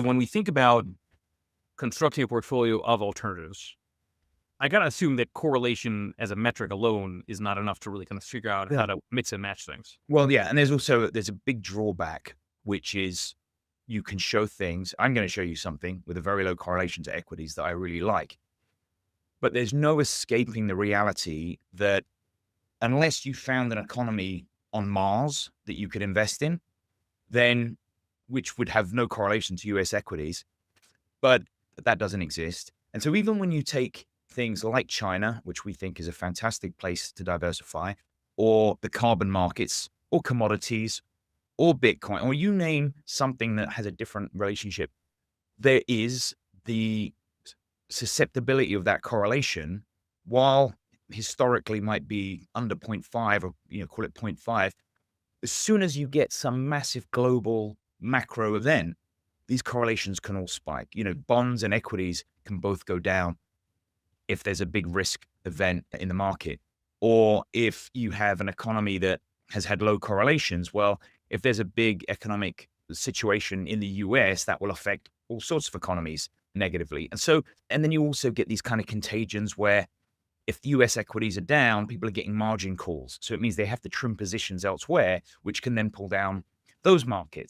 when we think about constructing a portfolio of alternatives, I got to assume that correlation as a metric alone is not enough to really kind of figure out how to mix and match things. Well, yeah, and there's a big drawback, which is you can show things. I'm going to show you something with a very low correlation to equities that I really like, but there's no escaping the reality that unless you found an economy on Mars that you could invest in, then which would have no correlation to US equities, but that doesn't exist. And so even when you take things like China, which we think is a fantastic place to diversify, or the carbon markets, or commodities, or Bitcoin, or you name something that has a different relationship, there is the susceptibility of that correlation, while historically might be under 0.5 or call it 0.5. As soon as you get some massive global macro event, these correlations can all spike. Bonds and equities can both go down if there's a big risk event in the market, or if you have an economy that has had low correlations. Well, if there's a big economic situation in the US, that will affect all sorts of economies negatively. And then you also get these kind of contagions where if the US equities are down, people are getting margin calls. So it means they have to trim positions elsewhere, which can then pull down those markets.